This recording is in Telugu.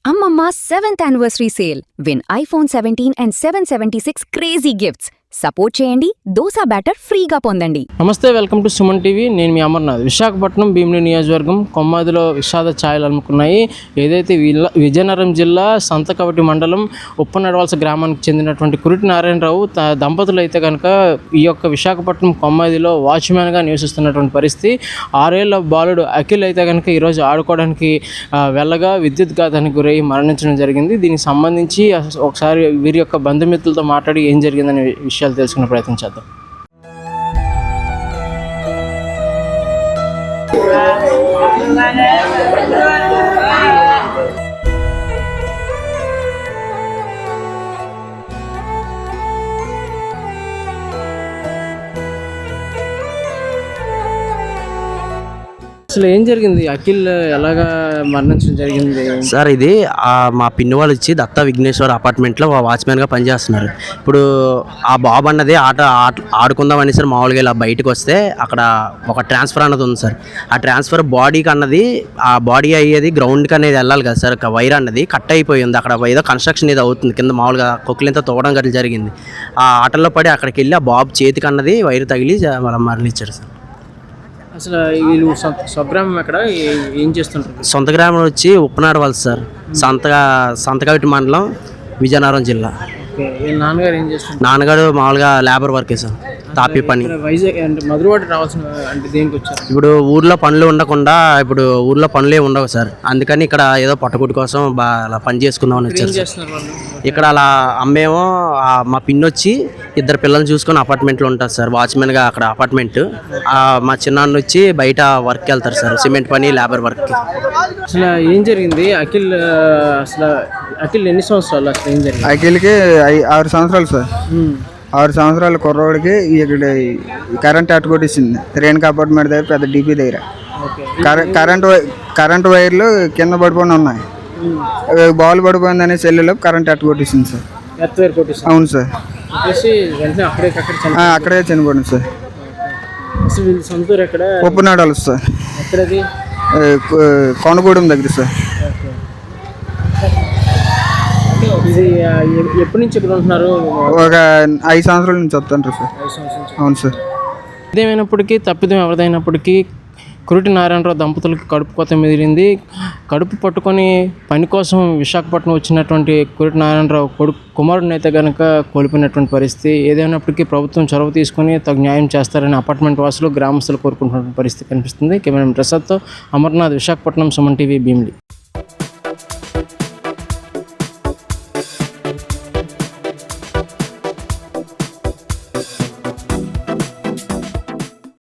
Ammamma 7th anniversary sale. Win iPhone 17 and 776 crazy gifts. Support చేయండి, దోసా బ్యాటర్ ఫ్రీగా పొందండి. నమస్తే, వెల్కమ్ టు సుమన్ టీవీ. నేను మీ అమర్నాథ్. విశాఖపట్నం భీమిలి నియోజకవర్గం కొమ్మాదిలో విషాద ఛాయలు అలుముకున్నాయి. ఏదైతే విజయనగరం జిల్లా సంతకవటి మండలం ఉప్పనడవలస గ్రామానికి చెందినటువంటి కురిటి నారాయణరావు దంపతులు అయితే కనుక ఈ యొక్క విశాఖపట్నం కొమ్మాదిలో వాచ్మ్యాన్గా నివసిస్తున్నటువంటి పరిస్థితి. 6 ఏళ్ల బాలుడు అఖిల్ అయితే కనుక ఈరోజు ఆడుకోవడానికి వెళ్ళగా విద్యుత్ఘాతానికి గురై మరణించడం జరిగింది. దీనికి సంబంధించి ఒకసారి వీరి యొక్క బంధుమిత్రులతో మాట్లాడి ఏం జరిగిందనే విషయాలు తెలుసుకునే ప్రయత్నం చేద్దాం. అసలు ఏం జరిగింది? అఖిల్ ఎలాగా మరణించడం జరిగింది సార్? ఇది మా పిన్ని వాళ్ళు వచ్చి దత్తా విఘ్నేశ్వర్ అపార్ట్మెంట్లో వాచ్మెన్గా పనిచేస్తున్నారు. ఇప్పుడు ఆ బాబు అన్నది ఆడుకుందాం అని సార్ మామూలుగా ఇలా బయటకు వస్తే అక్కడ ఒక ట్రాన్స్ఫర్ అన్నది ఉంది సార్. ఆ ట్రాన్స్ఫర్ బాడీకి అన్నది ఆ బాడీ అయ్యేది గ్రౌండ్కి అనేది వెళ్ళాలి కదా సార్. వైర్ అన్నది కట్ అయిపోయింది. అక్కడ ఏదో కన్స్ట్రక్షన్ ఇది అవుతుంది కింద మామూలుగా కొక్కులతో తోవడం గట్ల జరిగింది. ఆ ఆటల్లో పడి అక్కడికి వెళ్ళి ఆ బాబు చేతికి అన్నది వైర్ తగిలి మరణించారు సార్. అసలు వీళ్ళు స్వగ్రామం ఎక్కడ, ఏం చేస్తుంటారు? సొంత గ్రామం వచ్చి ఉప్పనడవలస సార్. సంతకవటి మండలం, విజయనగరం జిల్లా. నాన్నగారు ఏం చేస్తారు? నాన్నగారు మామూలుగా లేబర్ వర్కే సార్, తాపి పని. వైజాగ్ అంటే మధురవాడ రావాల్సిన అంటే దేనికి వచ్చారు? ఇప్పుడు ఊర్లో పనులు ఉండకుండా ఇప్పుడు ఊర్లో పనులే ఉండవు సార్. అందుకని ఇక్కడ ఏదో పొట్టకుడి కోసం అలా పని చేసుకుందామని వచ్చారు సార్. ఇక్కడ అలా అమ్మేమో మా పిన్ని వచ్చి 2 పిల్లల్ని చూసుకొని అపార్ట్మెంట్లో ఉంటారు సార్, వాచ్మెన్గా అక్కడ అపార్ట్మెంట్. మా చిన్నాన్న వచ్చి బయట వర్క్కి వెళ్తారు సార్, సిమెంట్ పని, లేబర్ వర్క్కి. అసలు ఏం జరిగింది? అఖిల్ ఎన్ని సంవత్సరాలు? అసలు ఏం జరిగింది? అఖిల్కి 6 సంవత్సరాలు సార్. 6 సంవత్సరాల కుర్రోడికి ఇక్కడ కరెంట్ అట్టుకొట్టేసింది. రేణుకా అపార్ట్మెంట్ దగ్గర పెద్ద డీపీ దగ్గర కరెంట్ వైర్లు కింద పడిపోయి ఉన్నాయి. బాల్ పడిపోయిందనే సెల్లులో కరెంట్ అట్టుకొట్టేసింది సార్. అవును సార్, అక్కడే చనిపోయింది సార్. ఉప్పనడవలస సార్, కొనగూడెం దగ్గర సార్. ఇది ఎప్పటి నుంచి ఇక్కడ ఉంటున్నారు? ఒక 5 సంవత్సరాల నుంచి వస్తుంటారు సార్. అవును సార్. ఇదేమైనప్పటికీ తప్పిదం ఎవరిదైనప్పటికీ కురిటి నారాయణరావు దంపతులకు కడుపు కోత మిగిలింది. కడుపు పట్టుకొని పని కోసం విశాఖపట్నం వచ్చినటువంటి కురిటి నారాయణరావు కుమారుడిని అయితే కనుక కోల్పోయినటువంటి పరిస్థితి. ఏదైనప్పటికీ ప్రభుత్వం చొరవ తీసుకొని తగు న్యాయం చేస్తారని అపార్ట్మెంట్ వాసులు, గ్రామస్తులు కోరుకుంటున్న పరిస్థితి కనిపిస్తుంది. కెమెరా ప్రసాద్తో అమర్నాథ్, విశాఖపట్నం, సుమన్ టీవీ, భీమిలి.